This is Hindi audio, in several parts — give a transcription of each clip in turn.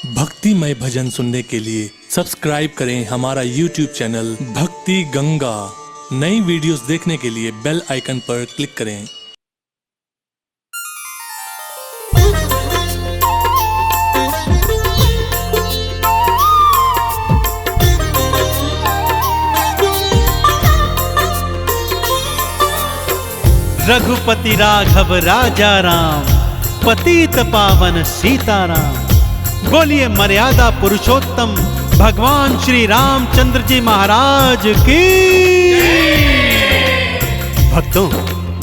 भक्तिमय भजन सुनने के लिए सब्सक्राइब करें हमारा YouTube चैनल भक्ति गंगा। नई वीडियोस देखने के लिए बेल आइकन पर क्लिक करें। रघुपति राघव राजा राम, पतित पावन सीताराम। बोलिए मर्यादा पुरुषोत्तम भगवान श्री रामचंद्र जी महाराज की। भक्तों,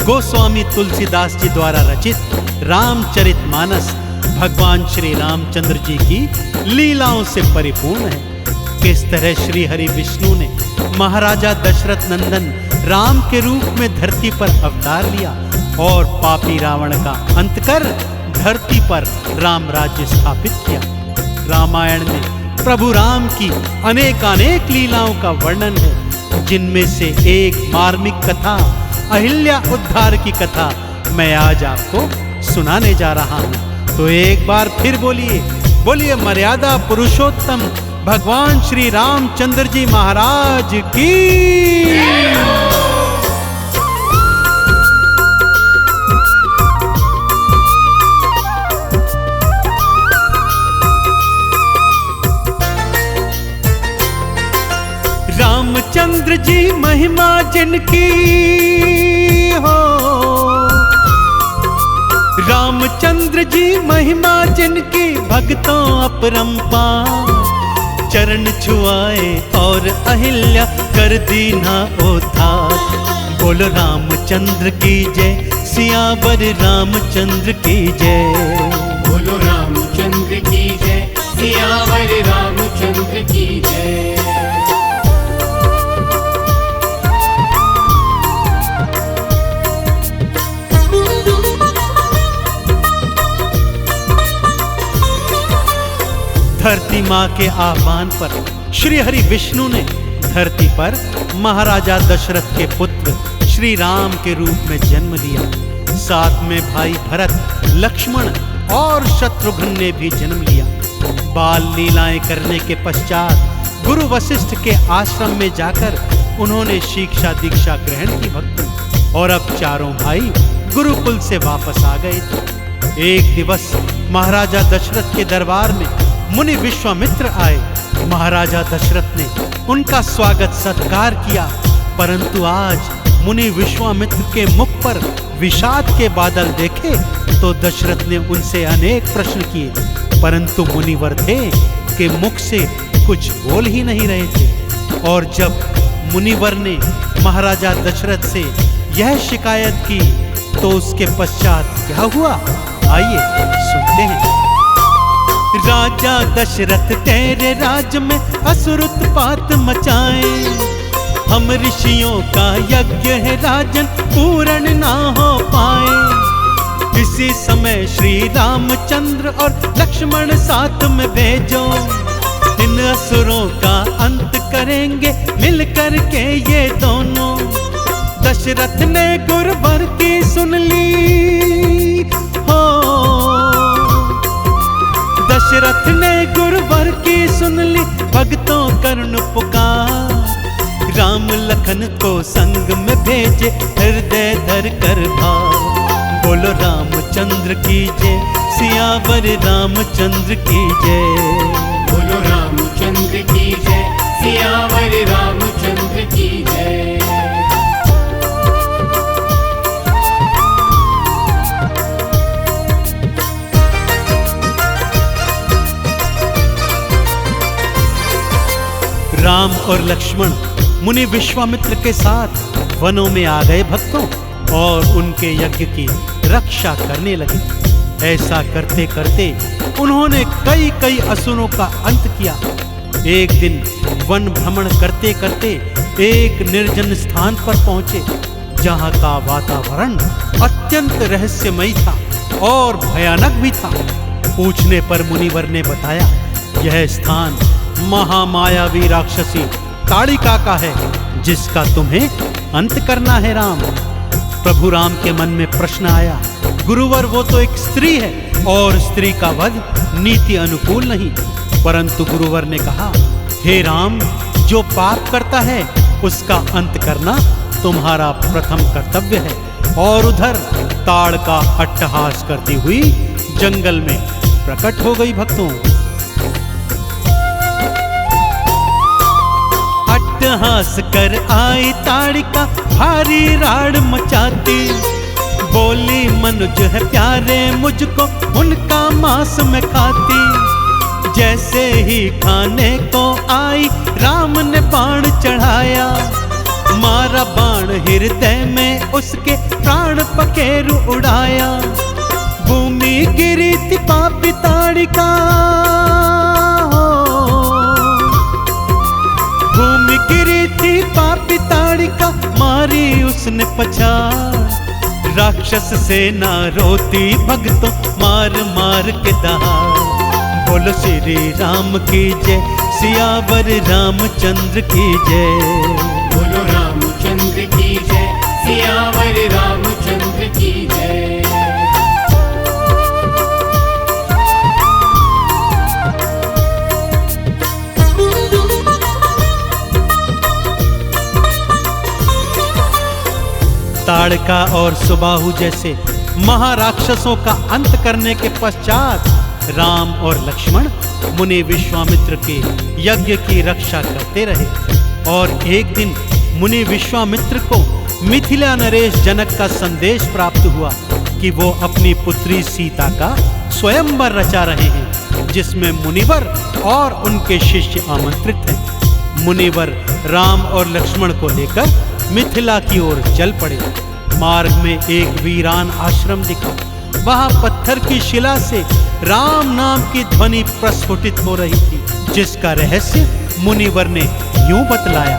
गोस्वामी तुलसीदास जी द्वारा रचित रामचरितमानस भगवान श्री रामचंद्र जी की लीलाओं से परिपूर्ण है। किस तरह श्री हरि विष्णु ने महाराजा दशरथ नंदन राम के रूप में धरती पर अवतार लिया और पापी रावण का अंत कर धरती पर राम राज्य स्थापित किया। रामायण में प्रभु राम की अनेकानेक लीलाओं का वर्णन है, जिनमें से एक मार्मिक कथा अहिल्या उद्धार की कथा मैं आज आपको सुनाने जा रहा हूं। तो एक बार फिर बोलिए मर्यादा पुरुषोत्तम भगवान श्री रामचंद्र जी महाराज की। रामचंद्र जी महिमा जिनकी हो, रामचंद्र जी महिमा जिनकी भक्तों अपरंपार। चरण छुआए और अहिल्या कर दीना उद्धार। बोलो रामचंद्र की जय, सियावर रामचंद्र की जय। बोलो रामचंद्र की जय, सियावर रामचंद्र की जय। धरती माँ के आह्वान पर श्री हरि विष्णु ने धरती पर महाराजा दशरथ के पुत्र श्री राम के रूप में जन्म लिया। साथ में भाई भरत, लक्ष्मण और शत्रुघ्न ने भी जन्म लिया। बाल लीलाएं करने के पश्चात गुरु वशिष्ठ के आश्रम में जाकर उन्होंने शिक्षा दीक्षा ग्रहण की भक्तों, और अब चारों भाई गुरुकुल से वापस आ गए थे। एक दिवस महाराजा दशरथ के दरबार में मुनि विश्वामित्र आए। महाराजा दशरथ ने उनका स्वागत सत्कार किया, परंतु आज मुनि विश्वामित्र के मुख पर विषाद के बादल देखे तो दशरथ ने उनसे अनेक प्रश्न किए, परंतु मुनिवर थे कि मुख से कुछ बोल ही नहीं रहे थे। और जब मुनिवर ने महाराजा दशरथ से यह शिकायत की तो उसके पश्चात क्या हुआ, आइए सुनते हैं। राजा दशरथ तेरे राज में असुर उत्पात मचाए। हम ऋषियों का यज्ञ है राजन, पूर्ण ना हो पाए। इसी समय श्री रामचंद्र और लक्ष्मण साथ में भेजो। इन असुरों का अंत करेंगे मिलकर के ये दोनों। दशरथ ने गुरुवर की सुन ली हो, दशरथ ने गुरुवर की सुन ली भक्तों कर्ण पुकार। राम लखन को संग में भेजे हृदय धर कर भाव। बोलो रामचंद्र की जय, सियावर रामचंद्र की जय। बोलो रामचंद्र की जय, सियावर रामचंद्र की जय। राम और लक्ष्मण मुनि विश्वामित्र के साथ वनों में आ गए भक्तों, और उनके यज्ञ की रक्षा करने लगे। ऐसा करते करते उन्होंने कई असुरों का अंत किया। एक दिन वन भ्रमण करते करते एक निर्जन स्थान पर पहुंचे, जहां का वातावरण अत्यंत रहस्यमयी था और भयानक भी था। पूछने पर मुनिवर ने बताया, यह स्थान महामायावी राक्षसी ताड़िका का है, जिसका तुम्हें अंत करना है राम। प्रभु राम के मन में प्रश्न आया, गुरुवर वो तो एक स्त्री है और स्त्री का वध नीति अनुकूल नहीं। परंतु गुरुवर ने कहा, हे राम, जो पाप करता है उसका अंत करना तुम्हारा प्रथम कर्तव्य है। और उधर ताड़ का अट्टहास करती हुई जंगल में प्रकट हो गई भक्तों। अट्टहास कर आई ताड़िका भारी राड़ मचाती, बोली मनुज है प्यारे मुझको उनका मांस में खाती। जैसे ही खाने को आई राम ने बाण चढ़ाया, मारा बाण हृदय में उसके प्राण पखेरु उड़ाया। भूमि गिरी थी पापी ताड़िका, भूमि गिरी थी पापी ताड़िका, मारी उसने पछाड़। राक्षस सेना रोती भक्तों मार मार के दहाड़। बोलो श्री राम की जय, सियावर रामचंद्र की जय। बोलो रामचंद्र की जय, सियावर रामचंद्र की जय। ताड़का और सुबाहु जैसे महाराक्षसों का अंत करने के पश्चात राम और लक्ष्मण मुनि विश्वामित्र के यज्ञ की रक्षा करते रहे। और एक दिन मुनि विश्वामित्र को मिथिला नरेश जनक का संदेश प्राप्त हुआ कि वो अपनी पुत्री सीता का स्वयंवर रचा रहे हैं, जिसमें मुनिवर और उनके शिष्य आमंत्रित हैं। मुनिवर राम और लक्ष्मण को लेकर मिथिला की ओर चल पड़े। मार्ग में एक वीरान आश्रम दिखा। वहां पत्थर की शिला से राम नाम की ध्वनि प्रस्फुटित हो रही थी, जिसका रहस्य मुनिवर ने यूं बतलाया।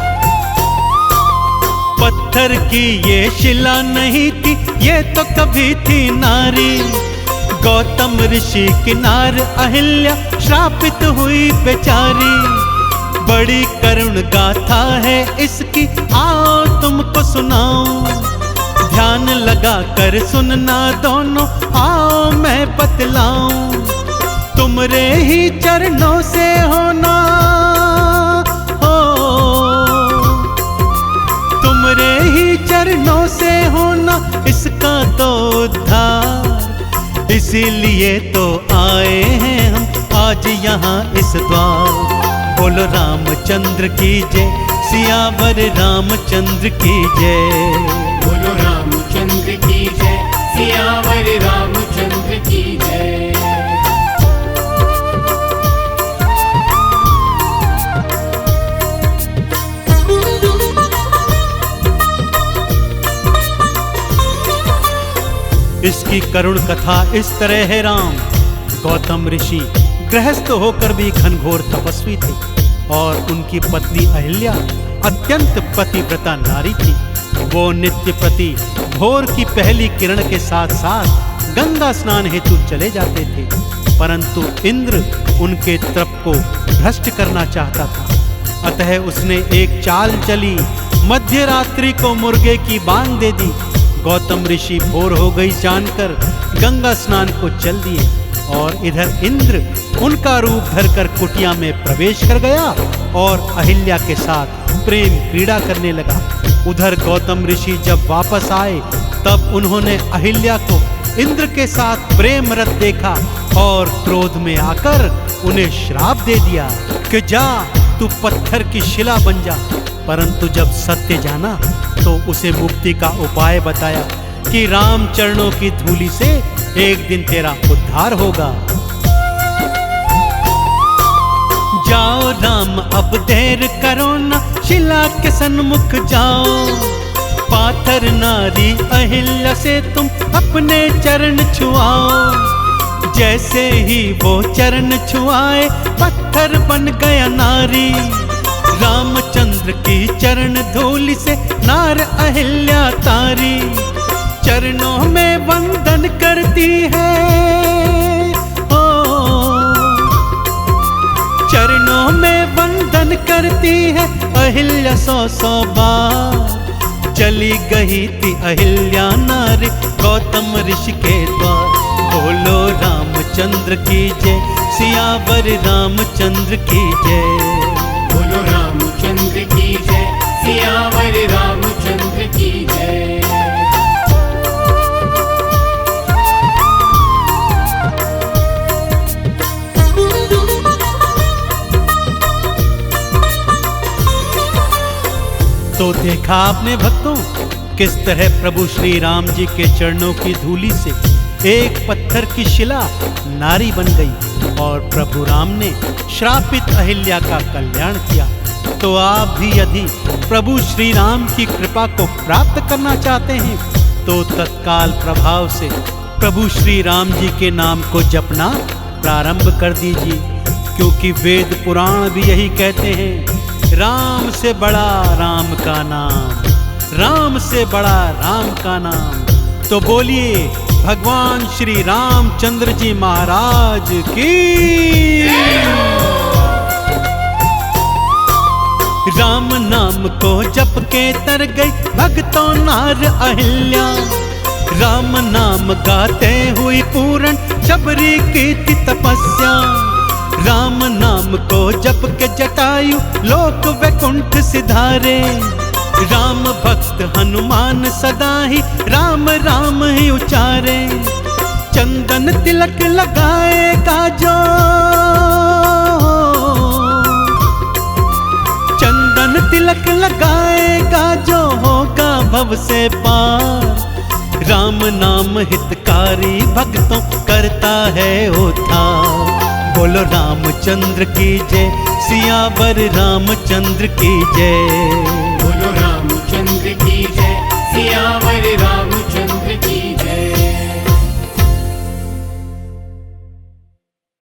पत्थर की ये शिला नहीं थी, ये तो कभी थी नारी। गौतम ऋषि की नार अहिल्या श्रापित हुई बेचारी। बड़ी करुण गाथा है इसकी, आओ तुमको सुनाऊं। ध्यान लगा कर सुनना दोनों, आओ मैं बतलाऊं। तुमरे ही चरणों से होना हो, तुमरे ही चरणों से होना इसका तो उद्धार। इसीलिए तो आए हैं हम आज यहाँ इस द्वार। बोलो रामचंद्र की जय, सियावर रामचंद्र की जय। बोलो रामचंद्र की जय, सियावर रामचंद्र की जय। इसकी करुण कथा इस तरह है राम। गौतम ऋषि गृहस्थ होकर भी घनघोर तपस्वी थे और उनकी पत्नी अहिल्या अत्यंत पतिव्रता नारी थी। वो नित्य प्रति भोर की पहली किरण के साथ साथ गंगा स्नान हेतु चले जाते थे, परंतु इंद्र उनके तप को भ्रष्ट करना चाहता था। अतः उसने एक चाल चली, मध्य रात्रि को मुर्गे की बांग दे दी। गौतम ऋषि भोर हो गई जानकर गंगा स्नान को चल दिए और इधर इंद्र उनका रूप धरकर कुटिया में प्रवेश कर गया और अहिल्या के साथ प्रेम क्रीड़ा करने लगा। उधर गौतम ऋषि जब वापस आए तब उन्होंने अहिल्या को इंद्र के साथ प्रेम रत देखा और क्रोध में आकर उन्हें श्राप दे दिया कि जा तू पत्थर की शिला बन जा। परंतु जब सत्य जाना तो उसे मुक्ति का उपाय बताया कि राम चरणों की धूलि से एक दिन तेरा उद्धार होगा। जाओ राम अब देर करो ना, शिला के सन्मुख जाओ। पाथर नारी अहिल्या से तुम अपने चरण छुआओ। जैसे ही वो चरण छुआए पत्थर बन गया नारी। रामचंद्र की चरण धूलि से नार अहिल्या तारी। चरणों में वंदन करती है, ओ चरणों में वंदन करती है अहिल्या 100 बार। चली गई थी अहिल्या नारी गौतम ऋषि के द्वार। बोलो राम रामचंद्र की जय, सियावर रामचंद्र की जय। बोलो रामचंद्र की जय, सियावर रामचंद्र की जय। तो देखा आपने भक्तों किस तरह प्रभु श्री राम जी के चरणों की धूलि से एक पत्थर की शिला नारी बन गई और प्रभु राम ने श्रापित अहिल्या का कल्याण किया। तो आप भी यदि प्रभु श्री राम की कृपा को प्राप्त करना चाहते हैं तो तत्काल प्रभाव से प्रभु श्री राम जी के नाम को जपना प्रारंभ कर दीजिए, क्योंकि वेद पुराण भी यही कहते हैं, राम से बड़ा राम का नाम, राम से बड़ा राम का नाम। तो बोलिए भगवान श्री रामचंद्र जी महाराज की। राम नाम को जप के तर गई भक्तों नार अहिल्या, राम नाम गाते हुई पूर्ण शबरी की तपस्या। राम नाम को जप के जटायु लोक वैकुंठ सिधारे, राम भक्त हनुमान सदा ही राम राम ही उचारे। चंदन तिलक लगाएगा जो, चंदन तिलक लगाएगा जो होगा भव से पार। राम नाम हितकारी भक्तों करता है उद्धार। बोलो रामचंद्र की जय, सियावर रामचंद्र की जय। बोलो रामचंद्र की जय, सियावर